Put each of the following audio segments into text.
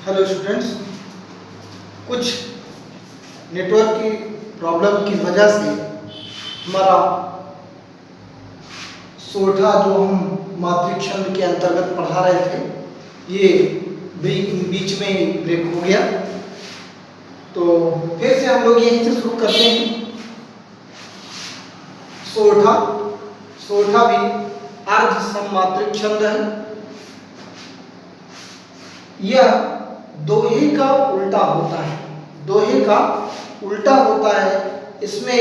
Hello students, कुछ network की problem की वजह से हमारा सोठा जो हम मातृ छंद के अंतर्गत पढ़ा रहे थे ये बीच में ही ब्रेक हो गया। तो फिर से हम लोग यहीं से शुरू करते हैं। सोठा सोठा भी अर्ध सममात्रिक छंद है। यह दोहे का उल्टा होता है। दोहे का उल्टा होता है। इसमें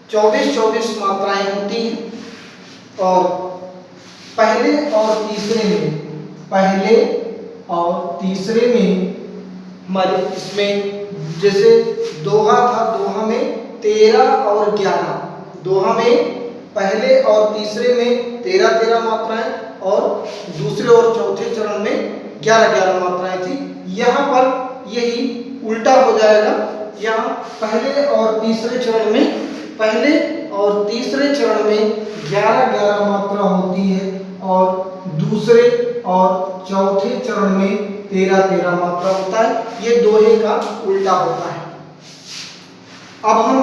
24 मात्राएं होती हैं और पहले और तीसरे में हमारे इसमें जैसे दोहा था, दोहा में 13 और 11, दोहा में पहले और तीसरे में 13 मात्राएं और दूसरे और चौथे चरण में 11 मात्राएं थी। यहाँ पर यही उल्टा हो जाएगा। यहाँ पहले और तीसरे चरण में 11 मात्रा होती है और दूसरे और चौथे चरण में 13 मात्रा होता है। ये दोहे का उल्टा होता है। अब हम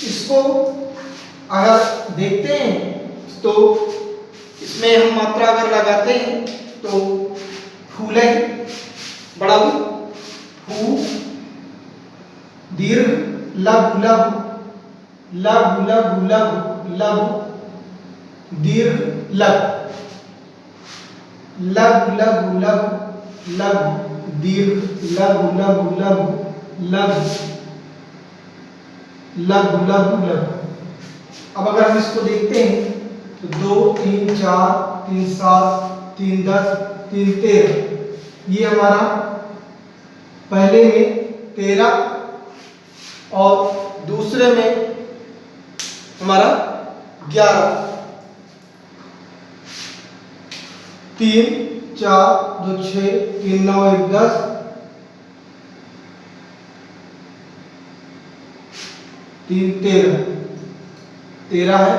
इसको अगर देखते हैं तो इसमें हम मात्रा अगर लगाते हैं तो फूले बड़ा फू दीर्घ लघु दीर्घ लघु दीर्घ लघु। अब अगर हम इसको देखते हैं तो 2 3 4 3 7 3 10 3 13, ये हमारा पहले में 13 और दूसरे में हमारा 11। 3 4 2 6 3 9 1 10, 3 13 है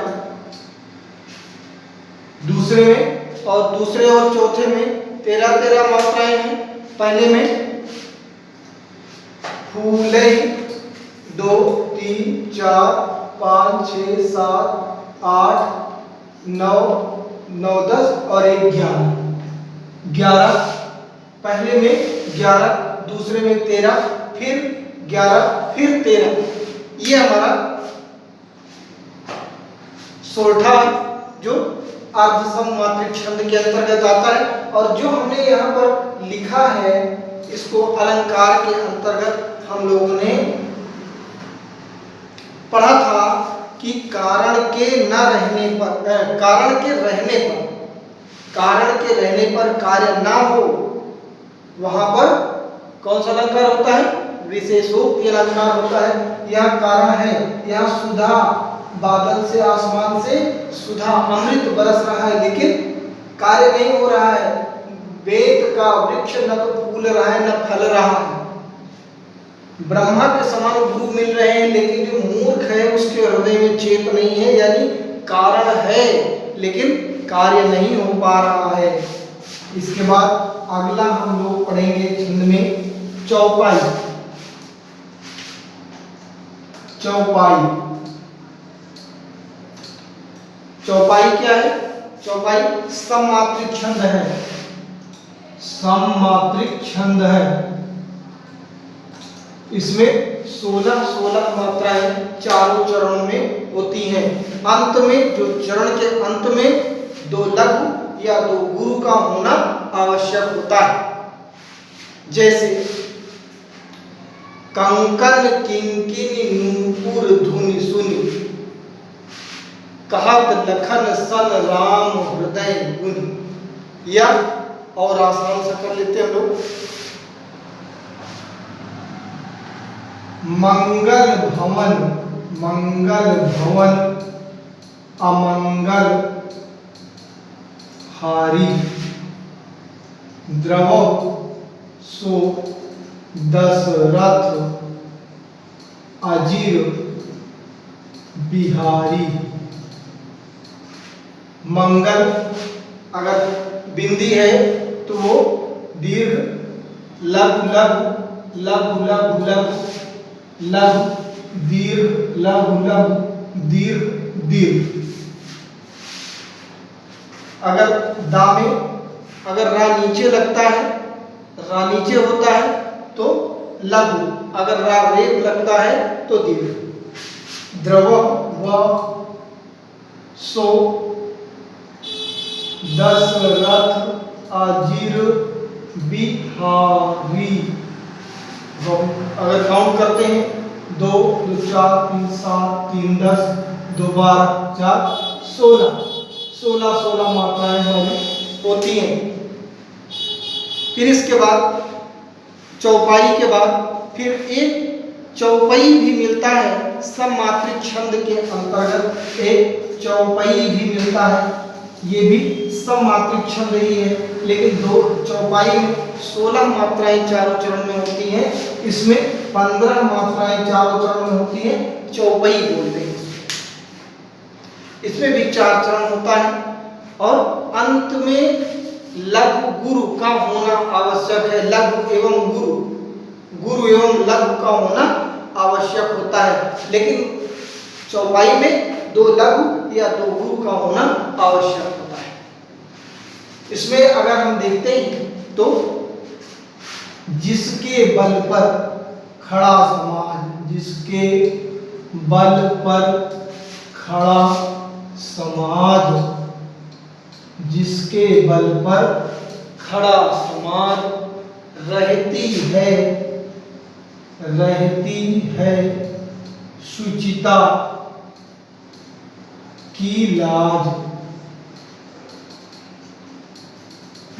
दूसरे में, और दूसरे और चौथे में 13 मात्राएं हैं। पहले में फूले 2 3 4 5 6 7 8 9 9 10 और 1 11 पहले में 11, दूसरे में 13, फिर 11, फिर 13। ये हमारा सोठा जो अर्ध सममात्रिक छंद के अंतर्गत आता है। और जो हमने यहाँ पर लिखा है इसको अलंकार के अंतर्गत हम लोगों ने पढ़ा था कि कारण के रहने पर कार्य ना हो, वहां पर कौन सा अलंकार होता है? विशेषोक्ति अलंकार होता है। यह कारण है, यह सुधा, बादल से आसमान से सुधा अमृत बरस रहा है लेकिन कार्य नहीं हो रहा है। वेद का वृक्ष न तो फूल रहा है न फल रहा है। ब्रह्मा के समान गुरु मिल रहे हैं लेकिन जो मूर्ख है उसके हृदय में चेत नहीं है, यानी कारण है लेकिन कार्य नहीं हो पा रहा है। इसके बाद अगला हम लोग पढ़ेंगे छंद में चौपाई। चौपाई क्या है? चौपाई सममात्रिक छंद है। सममात्रिक छंद है। इसमें 16 मात्राएं चारों चरणों में होती हैं। अंत में जो चरण के अंत में 2 लघु या 2 गुरु का होना आवश्यक होता है। जैसे कंकन किंकिनी नूपुर धुनि सुनि, कहत लखन सन राम हृदय गुनि। या और आसान सा कर लेते हैं हम लोग, मंगल भवन अमंगल हारी, द्रव सो दशरथ अजीर बिहारी। मंगल अगर बिंदी है तो वो दीर्घ लघु लघु लघु लघु लघु लघु दीर्घ लघु लघु दीर्घ दीर्घ। अगर दा में अगर रा नीचे लगता है, रा नीचे होता है तो लघु, अगर रा रेप लगता है तो दीर्घ। द्रव व सो दशरथ अजीर बिहारी। अगर काउंट करते हैं 2 2 4 3 7 3 10 2 12 4 16 16 मात्राएं हमारी होती हैं। फिर इसके बाद चौपाई के बाद फिर एक चौपाई भी मिलता है, सममात्रिक छंद के अंतर्गत एक चौपाई भी मिलता है। ये भी सममात्रिक छंद ही है, लेकिन दो चौपाई में 16 मात्राएं चारों चरण में होती हैं, इसमें 15 मात्राएं चारों चरण में होती हैं, चौपाई बोलते हैं। इसमें भी 4 चरण होता है और अंत में लघु गुरु का होना आवश्यक है। लघु एवं गुरु, गुरु एवं लघु का होना आवश्यक होता है, लेकिन चौपाई में 2 लघु या 2 गुरु का होना आवश्यक होता है। इसमें अगर हम देखते हैं तो जिसके बल पर खड़ा समाज, जिसके बल पर खड़ा समाज, जिसके बल पर खड़ा समाज रहती है सुचिता की लाज।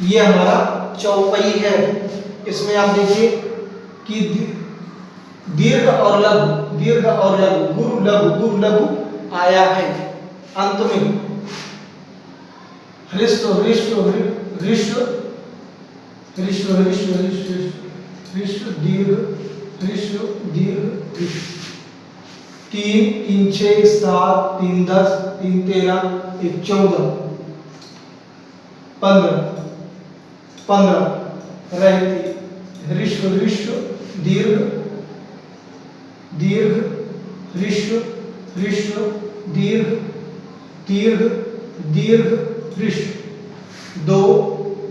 ये हमारा चौपाई है। इसमें आप देखिए कि दीर्घ और लघु, दीर्घ और लघु, गुरु लघु आया है। अंत में हृस्व हृस्व हृस्व हृस्व हृस्व हृस्व दीर्घ हृस्व दीर्घ हृस्व। 3 3 6 7 3 10 3 13 1 14 15 रहती हृस्व हृस्व दीर्घ दीर्घ हृस्व हृस्व दीर्घ दीर्घ दीर्घ हृस्व। 2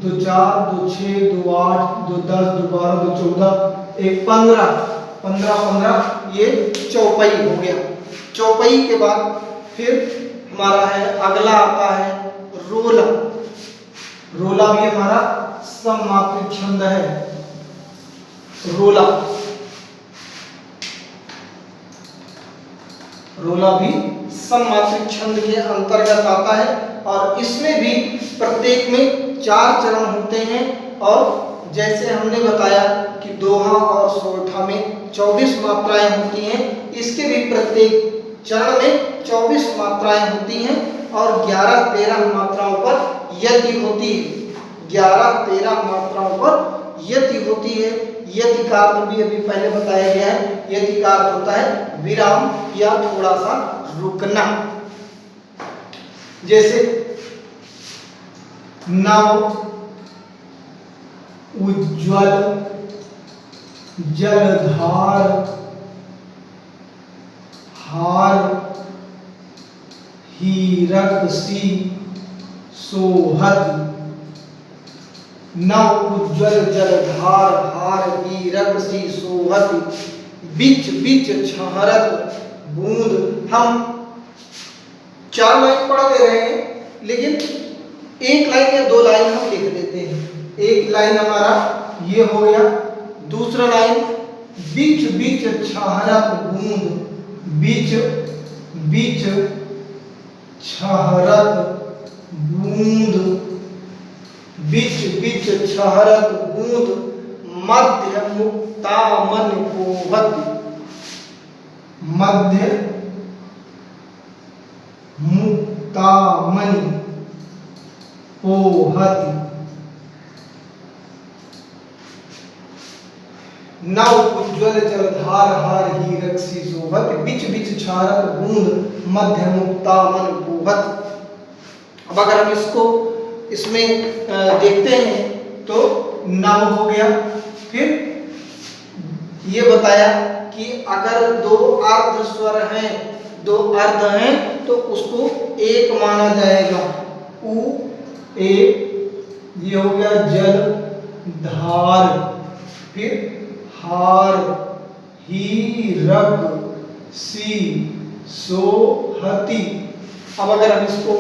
2 4 2 6 2 8 2 10 2 12 2 14 1 15 ये चौपाई हो गया। चौपाई के बाद फिर हमारा है अगला आता है रोला। रोला भी हमारा सममात्रिक छंद है। रोला भी सममात्रिक छंद के अंतर्गत आता है और इसमें भी प्रत्येक में 4 चरण होते हैं। और जैसे हमने बताया कि दोहा और सोरठा में 24 मात्राएं होती हैं, इसके भी प्रत्येक चरण में 24 मात्राएं होती हैं और 11-13 मात्राओं पर यति होती है। 11-13 मात्राओं पर यति होती है। यति का अर्थ भी अभी पहले बताया गया है। यति का अर्थ होता है विराम या थोड़ा सा रुकना। जैसे नव उज्ज्वल जलधार हार हीरकसी सोहत। नव उज्ज्वल जलधार हार हीरकसी सोहत बिच बिच छहरत बूंद। हम 4 लाइन पढ़ ले रहे हैं, लेकिन 1 लाइन या 2 लाइन हम लिख देते हैं। एक लाइन हमारा ये हो गया, दूसरा लाइन बीच बीच छहरत बूंद, बीच बीच छहरत बूंद, बीच बीच छहरत बूंद मध्य मुक्ता मन पोहत। मध्य मुक्ता मन पोहत। नव उज्ज्वल जलधार हार हीरकसी सोहत बिच बिच छारत बूंद मध्य मुक्ता मन पोहत। अब अगर हम इसको इसमें देखते हैं तो नव हो गया, फिर ये बताया कि अगर दो अर्ध स्वर हैं, दो अर्ध हैं तो उसको एक माना जाएगा। उ ए, ये हो गया जल धार, फिर हार ही रग सी सो हति। अब अगर हम इसको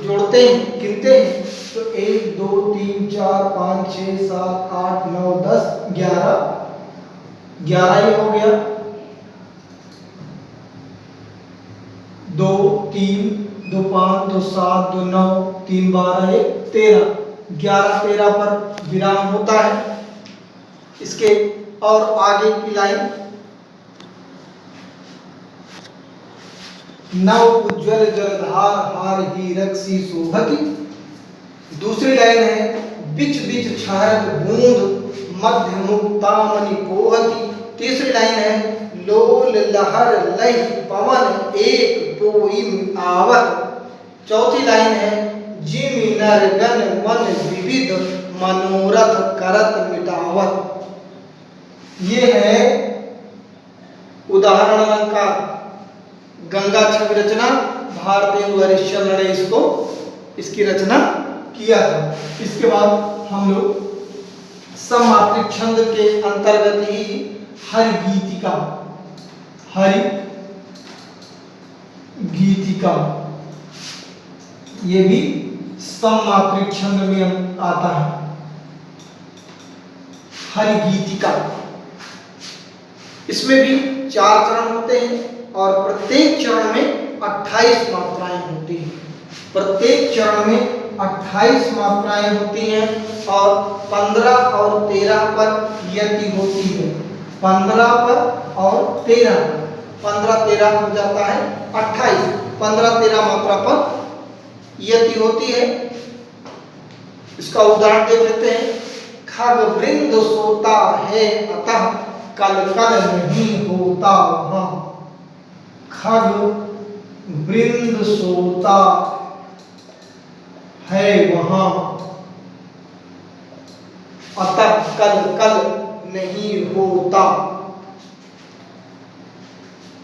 जोड़ते हैं, गिनते हैं तो 1 2 3 4 5 6 7 8 9 10 11, 11 ही हो गया। 2 3 2 5 2 7 2 9 3 12 1 13, 11 13 पर विराम होता है। इसके और आगे की लाइन नव उज्ज्वल जलधार हार हीरक सी शोभति। दूसरी लाइन है बिच बिच छहरत बूंद मध्य मुक्तामणि पोहति। तीसरी लाइन है लोल लहर लय पवन एक पोइम आवत। चौथी लाइन है जिम नरगन मन विविध मनोरथ करत मिटावत। ये है उदाहरण अलंकार। गंगा छवि रचना भारतेंदु हरिश्चंद्र ने इसकी रचना किया था। इसके बाद हम लोग सममात्रिक छंद के अंतर्गत ही हरि गीतिका ये भी सममात्रिक छंद में आता है। हरि गीतिका, इसमें भी 4 चरण होते हैं और प्रत्येक चरण में 28 मात्राएं होती हैं। प्रत्येक चरण में 28 मात्राएं होती हैं और 15 और 13 पर यति होती है। 15 पर और 13 पर, 15 13 हो जाता है 28, 15 13 मात्रा पर यति होती है। इसका उदाहरण देख लेते हैं। खग वृंद सोता है अतः कल कल नहीं होता वहाँ। खग वृंद सोता है वहाँ अतः कल कल नहीं होता।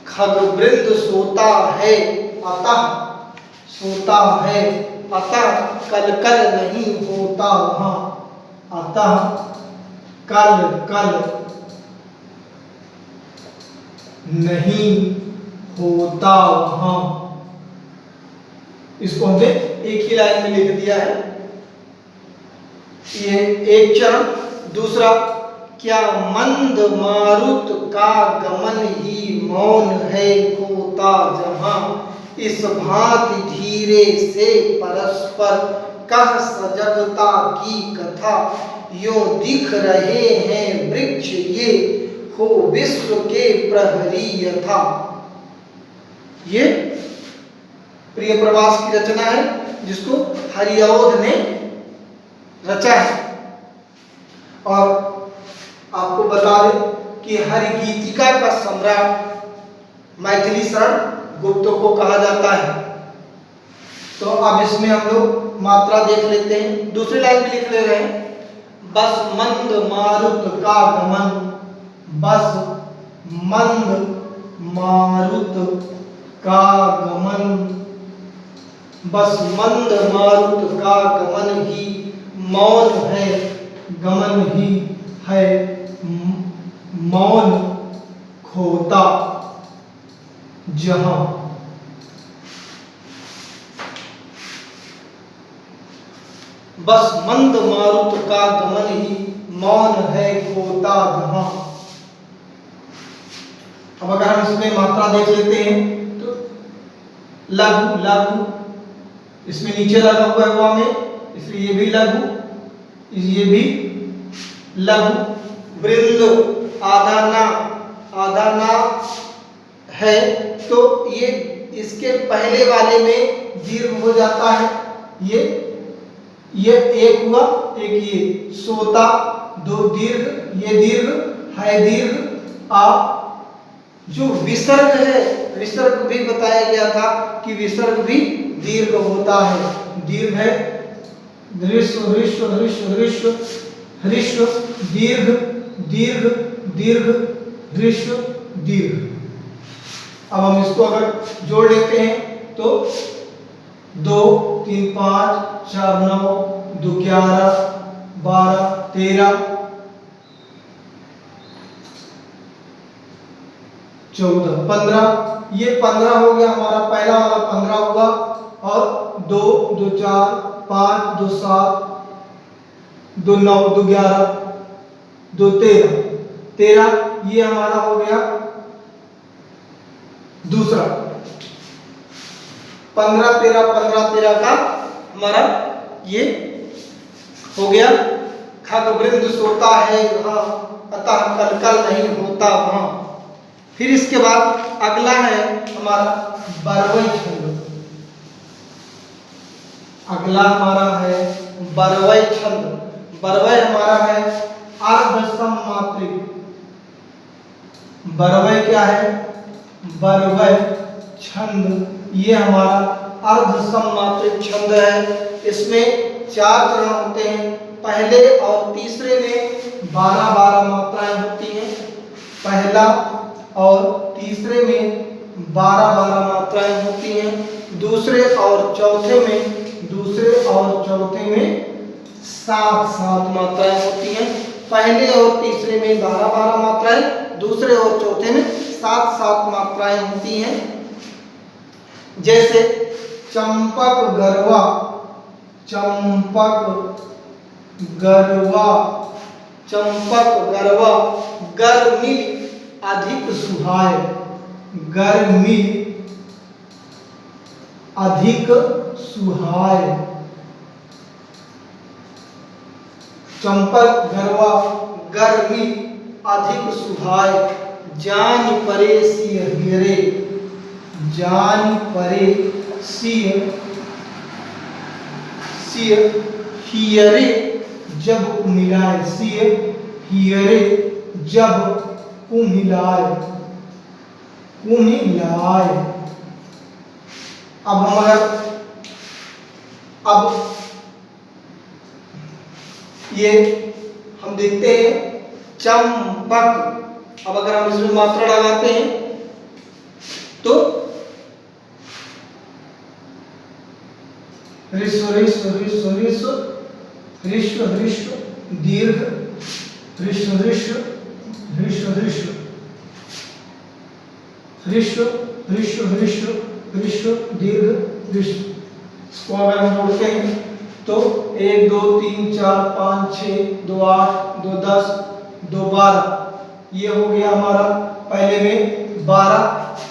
खग वृंद सोता है अतः कल कल नहीं होता वहाँ। अतः कल कल नहीं होता वहाँ। इसको हमने एक ही लाइन में लिख दिया है। ये एक चरण। दूसरा, क्या मंद मारुत का गमन ही मौन है होता जहां। इस भांति धीरे से परस्पर कह सजगता की कथा। यो दिख रहे हैं वृक्ष ये हो विश्व के प्रहरी यथा। ये प्रिय प्रवास की रचना है जिसको हरिऔध ने रचा है। और आपको बता दें कि हरिगीतिका का सम्राट मैथिली शरण गुप्त को कहा जाता है। तो अब इसमें हम लोग मात्रा देख लेते हैं। दूसरी लाइन भी लिख ले रहे हैं। बस मंद मारुत का गमन, बस मंद मारुत का गमन, बस मंद मारुत का गमन ही मौन है, गमन ही है मौन खोता जहां। बस मंद मारुत का गमन ही मौन है खोता जहां। अब अगर हम इसमें मात्रा देख लेते हैं तो लघु लघु, इसमें नीचे लगा हुआ है वहां में, इसलिए ये भी लघु, ये भी लघु। वृंद आधा ना है तो ये इसके पहले वाले में दीर्घ हो जाता है। ये एक हुआ, एक ये सोता, दो दीर्घ, ये दीर्घ है दीर्घ आ। जो विसर्ग है, विसर्ग भी बताया गया था कि विसर्ग भी दीर्घ होता है। दीर्घ है दृश्व दृश्व दृश्व दृश्व दृश्व, दीर्घ दीर्घ दीर्घ ह्रस्व दीर्घ। अब हम इसको अगर जोड़ लेते हैं तो 2 3 5 4 9 2 11 12 13 14 15। ये 15 हो गया हमारा, पहला वाला 15 हुआ। और 2 2 4 5 2 7 2 9 2 11 2 13 ये हमारा हो गया दूसरा। 15 13 15 13 का हमारा ये हो गया। खग वृंद सोता है यहाँ, अतः कल कल नहीं होता वहां। फिर इसके बाद अगला है हमारा बरवई छंद। अगला हमारा है बरवई छंद। बरवई हमारा है अर्ध सममात्रिक। बरवई क्या है? बरवई छंद ये हमारा अर्ध सममात्रिक छंद है। इसमें 4 चरण होते हैं। पहले और तीसरे में 12-12 मात्राएं होती हैं। पहला और तीसरे में 12-12 मात्राएं होती हैं। दूसरे और चौथे में 7-7 मात्राएं होती हैं। पहले और तीसरे में 12-12 मात्राएं, दूसरे और चौथे में 7-7 मात्राएं होती हैं। जैसे चंपक गरवा, चंपक गरवा, चंपक गरवा। गर्मी अधिक सुहाए, गर्मी अधिक सुहाए। चंपक गरवा गर्मी अधिक सुहाए। जान परे सिय हियरे, जान परे सिय हियरे जब मिलाए, सिय हियरे जब कुम्हिलाए, कुम्हिलाए। अब हम ये हम देखते हैं चंपक। अब अगर हम इसमें मात्रा लगाते हैं तो ऋस्व ऋस्व ऋस्व ऋस्व ऋस्व ऋस्व दीर्घ ऋस्व ऋस्व ऋस्व ऋस्व ऋस्व ऋस्व ऋस्व ऋस्व दीर्घ ऋस्व। इसको अगर हम जोड़ते हैं तो 1 2 3 4 5 6 2 8 2 10 2 12 ये हो गया हमारा पहले में 12।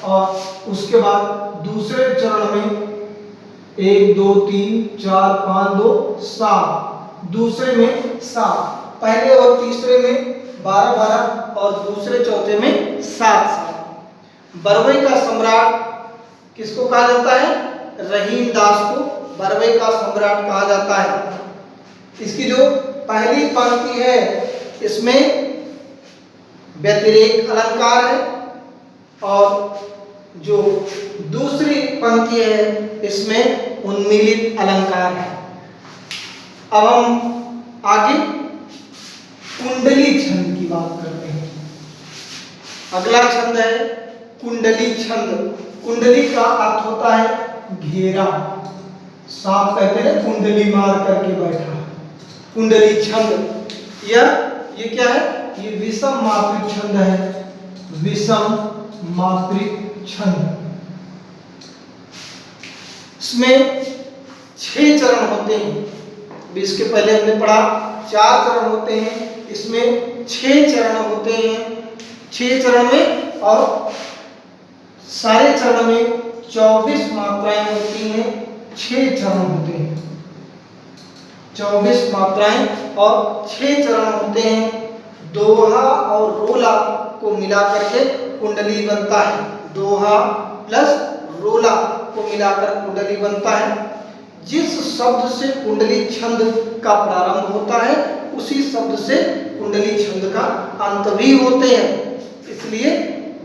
और उसके बाद दूसरे चरण में 1 2 3 4 5 2 7, दूसरे में 7। पहले और तीसरे में 12-12 और दूसरे चौथे में 7-7। बरवई का सम्राट किसको कहा जाता है? रहीम दास को बरवई का सम्राट कहा जाता है। इसकी जो पहली पंक्ति है इसमें व्यतिरेक अलंकार है और जो दूसरी पंक्ति है इसमें उन्मीलित अलंकार है। अब हम आगे कुंडली छंद की बात करते हैं। अगला छंद है कुंडली छंद। कुंडली का अर्थ होता है घेरा। सांप कहते हैं कुंडली मार करके बैठा। कुंडली छंद ये क्या है? ये विषम मात्रिक छंद है। विषम मात्रिक छंद। इसमें 6 चरण होते हैं। इसके पहले हमने पढ़ा 4 चरण होते हैं, इसमें 6 चरण होते हैं। 6 चरण में और सारे चरण में 24 मात्राएं होती हैं। 6 चरण होते हैं, 24 मात्राएं और 6 चरण होते हैं। दोहा और रोला को मिला करके कुंडली बनता है। दोहा प्लस रोला को मिलाकर कुंडली बनता है। जिस शब्द से कुंडली छंद का प्रारंभ होता है उसी शब्द से कुंडली छंद का अंत भी होते हैं। इसलिए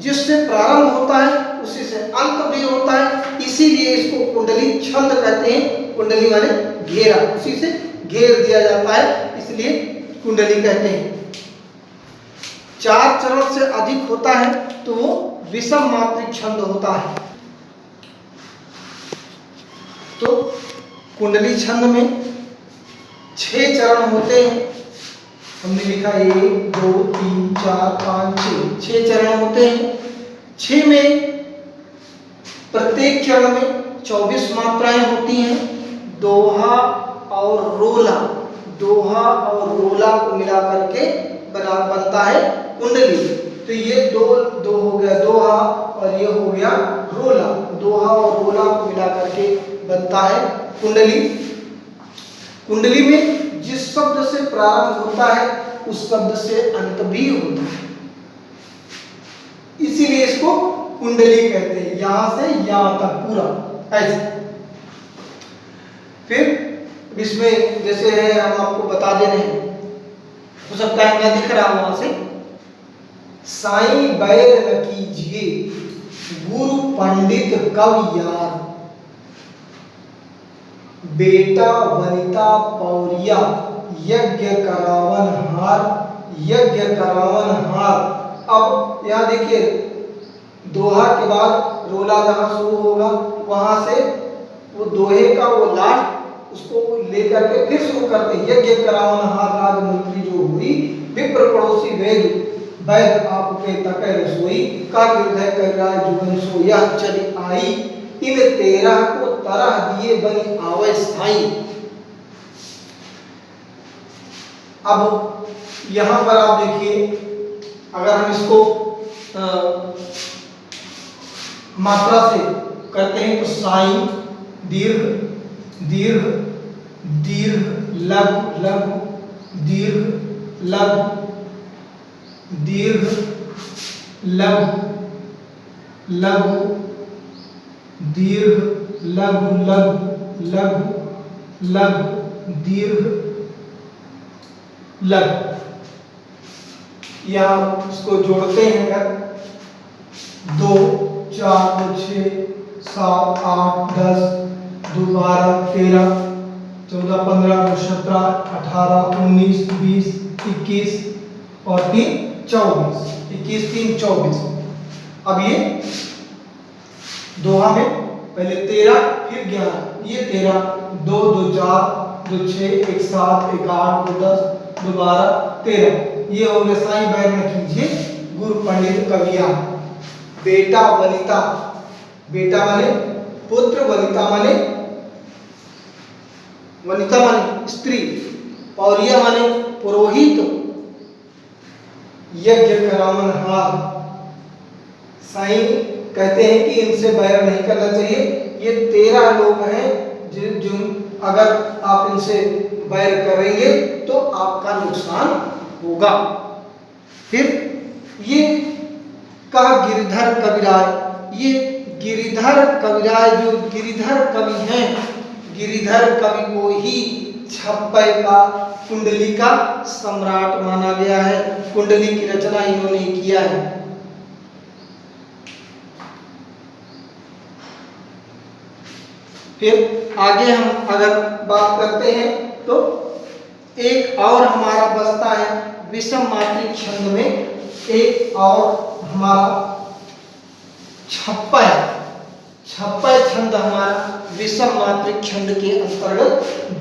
जिससे प्रारंभ होता है उसी से अंत भी होता है, इसीलिए इसको कुंडली छंद कहते हैं। कुंडली माने घेरा, उसी से घेर दिया जाता है, इसलिए कुंडली कहते हैं। 4 चरण से अधिक होता है तो वो विषम मात्रिक छंद होता है। तो कुंडली छंद में 6 चरण होते हैं। हमने लिखा 1 2 3 4 5 6 चरण होते हैं। 6 में प्रत्येक चरण में 24 मात्राएं होती हैं। दोहा और रोला, दोहा और रोला को मिला करके बनता है कुंडली। तो ये दो हो गया दोहा और ये हो गया रोला। दोहा और रोला को मिला करके बनता है कुंडली। कुंडली में जिस शब्द से प्रारंभ होता है उस शब्द से अंत भी होता है, इसीलिए इसको कुंडली कहते हैं। यहां से यहां तक पूरा ऐसे। फिर इसमें जैसे है, हम आपको बता दे रहे हैं, हो सकता है ना दिख रहा वहां से, साईं बैर न कीजिए गुरु पंडित कवि यार, बेटा वनिता पौरिया यज्ञ करावन हार, यज्ञ करावन हार। अब यहाँ देखिए दोहा के बाद रोला जहां शुरू होगा वहां से वो दोहे का वो लास्ट उसको लेकर के फिर शुरू करते हैं। यज्ञ करावन हार राज मंत्री जो हुई, विप्र पड़ोसी वेद वैद आपके तकै रसोई, का हृदय कर रहा जुगन सो यह चली आई, इन 13 को तरह दिए बनी आवे साई। अब यहां पर आप देखिए, अगर हम इसको मात्रा से करते हैं तो साई दीर्घ दीर्घ दीर्घ लघु लघु दीर्घ लघु दीर्घ लघु लघु दीर्घ लघु लघु लघु लघु दीर्घ लघु। यहाँ इसको जोड़ते हैं अगर 2 4 6 7 8 10 2 12 13 14 15 17 18 19 20 21 और 3 24, 21 3 24। अब ये दोहा में पहले 13 फिर 11, ये 13 2 2 4 2 6 1 7 1 8 2 10 2 12 13। ये हो गया साईं बैर न कीजिए गुरु पंडित कविया, बेटा वनिता, बेटा माने पुत्र, वनिता माने स्त्री, पौरिया माने पुरोहित, यज्ञ करावन हार। साईं कहते हैं कि इनसे बैर नहीं करना चाहिए। ये 13 लोग हैं जो अगर आप इनसे बैर करेंगे तो आपका नुकसान होगा। फिर ये कहा गिरिधर कविराय, ये गिरिधर कविराय जो गिरिधर कवि हैं, गिरिधर कवि को ही 26 का कुंडली का सम्राट माना गया है। कुंडली की रचना इन्होंने किया है। फिर आगे हम अगर बात करते हैं तो एक और हमारा बसता है विषम मात्रिक छंद में, एक और हमारा 26 छंद हमारा विषम मात्रिक छंद के अंतर्गत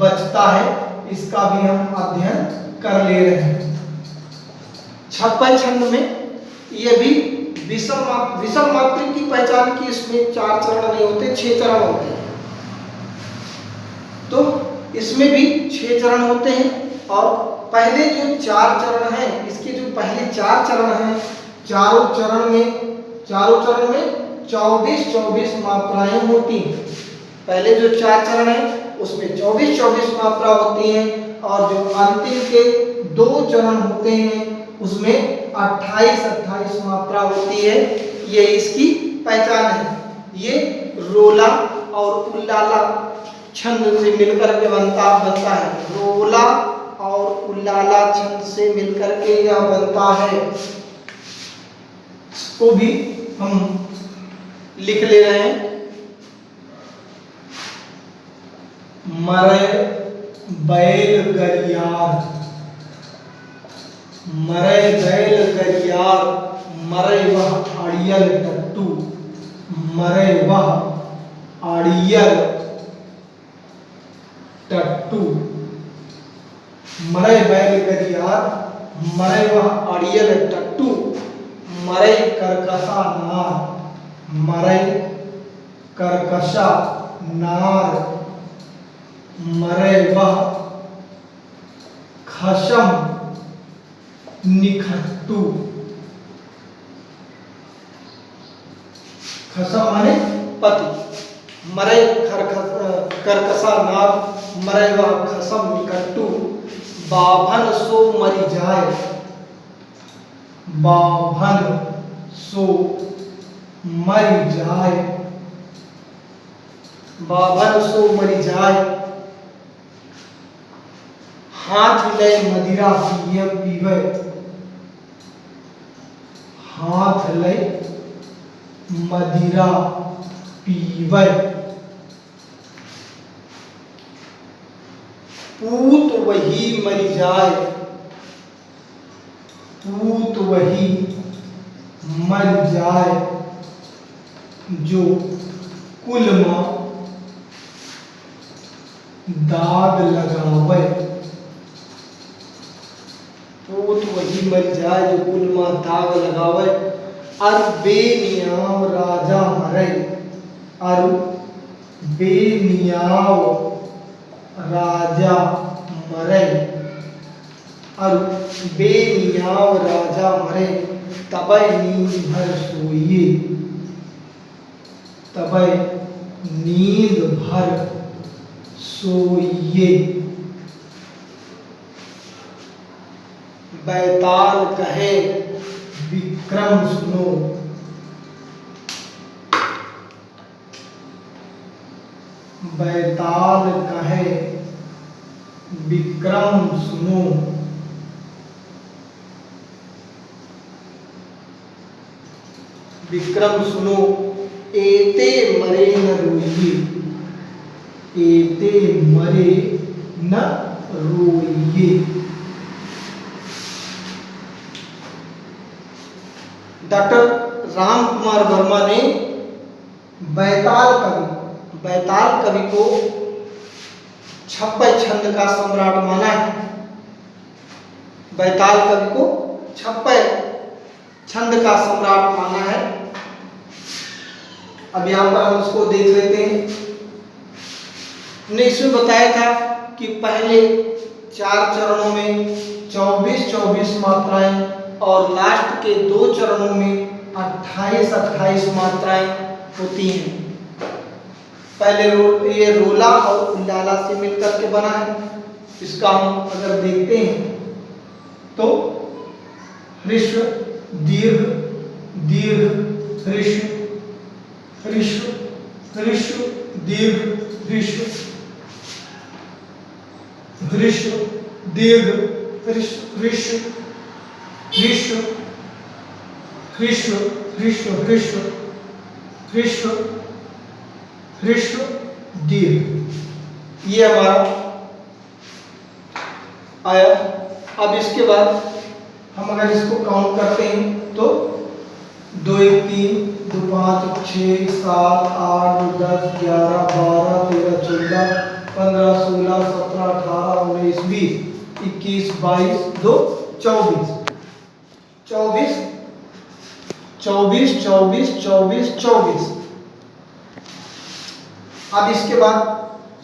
बचता है। इसका भी हम अध्ययन कर ले रहे हैं। 26 छंद में ये भी विषम मात्रिक की पहचान की, इसमें 4 चरण नहीं होते, 6 चरण होते हैं। तो इसमें भी 6 चरण होते हैं और पहले जो 4 चरण हैं, इसके जो पहले 4 चरण हैं, चारों चरण में 24 मात्राएं होती हैं। पहले जो 4 चरण हैं उसमें 24 मात्रा होती हैं और जो अंतिम के 2 चरण होते हैं उसमें 28 मात्रा होती है। ये इसकी पहचान है। ये रोला और उल्लाला छंद से मिलकर के बनता है। रोला और उल्लाला छंद से मिलकर के यह बनता है। इसको भी हम लिख ले रहे हैं। मरे बैल गरियार, मरे बैल गरियार, मरे वह अड़ियल टट्टू, मरे वह अड़ियल टट्टू, मरे बैल गरियार, मरे वह अड़ियल टट्टू, मरे करकसा नार, मरे करकशा नार, मरे वह खशम निखट्टू। खशम माने पति, मरे करकसा नार, मरे वह खसम निकट्टू, बाभन सो मरी जाए, बाभन सो मरी जाए, बाभन सो मरी जाए, हाथ ले मदिरा पिए पीवे, हाथ ले मदिरा पीवे, पूत वही मरी जाए, पूत वही मर जाए, जो कुल में दाग लगावे, पूत वही मर जाए जो कुल में दाग लगावे, अर बेनियाव राजा मरे, अर बेनियाव राजा मरे, अर बेनियाव राजा मरे, तबै नींद भर सोइए, तबै नींद भर सोइए, बैताल कहे विक्रम सुनो, बैताल कहे विक्रम सुनो, विक्रम सुनो, एते मरे न रोइए, एते मरे न रोइए। डॉक्टर राम कुमार वर्मा ने बैताल कवि को छप्पय छंद का सम्राट माना है। बैताल कवि को छप्पय छंद का सम्राट माना है। अब यहाँ पर हम उसको देख लेते हैं। हमने इसमें बताया था कि पहले 4 चरणों में 24-24 मात्राएं और लास्ट के 2 चरणों में 28-28 मात्राएं होती हैं। पहले ये रोला और उल्लाला से मिलकर के बना है। इसका हम अगर देखते हैं तो ह्रस्व दीर्घ दीर्घ ह्रस्व ह्रस्व ह्रस्व दीर्घ ह्रस्व ह्रस्व दीर्घ ह्रस्व ह्रस्व ह्रस्व ह्रस्व ह्रस्व ह्रस्व ह्रस्व ह्रस्व दीर्घ, ये हमारा आया। अब इसके बाद हम अगर इसको काउंट करते हैं तो 2 1 3 2 5 6 7 8 9 10 11 12 13 14 15 16 17 18 19 20 21 22 2 24 24 24 24 24 24। अब इसके बाद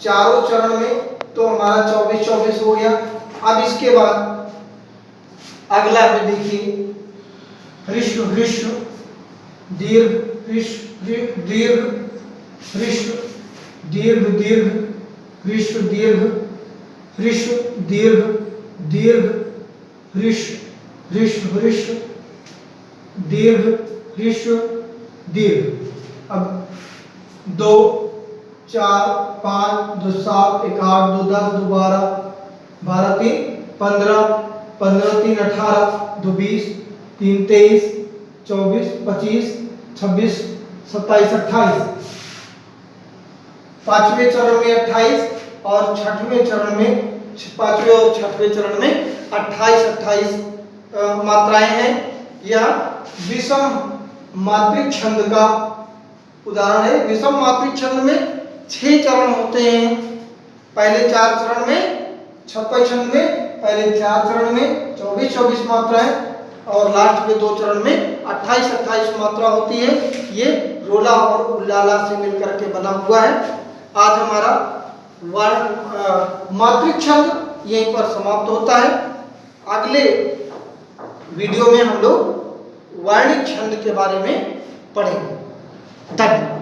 चारों चरण में तो हमारा 24-24 हो गया। अब इसके बाद अगला में देखिए ह्रस्व ह्रस्व दीर्घ ह्रस्व दीर्घ ह्रस्व दीर्घ दीर्घ ह्रस्व दीर्घ ह्रस्व दीर्घ दीर्घ ह्रस्व ह्रस्व ह्रस्व दीर्घ ह्रस्व दीर्घ। अब 2 4 5 2 7 1 8 2 10 2 12 12 3 15 15 3 18 2 20 3 23 24 25 26 27 28। पांचवें चरण में 28 और छठवें चरण में 5वें और 6वें चरण में 28 28 मात्राएं हैं। यह विषम मात्रिक छंद का उदाहरण है। विषम मात्रिक छंद में 6 चरण होते हैं। पहले 4 चरण में, छप्पन छंद में पहले 4 चरण में 24-24 मात्राएं और लास्ट के 2 चरण में 28-28 मात्रा होती है। ये रोला और उल्लाला से मिलकर के बना हुआ है। आज हमारा मात्रिक छंद यहीं पर समाप्त होता है। अगले वीडियो में हम लोग वर्णिक छंद के बारे में पढ़ेंगे। धन्यवाद।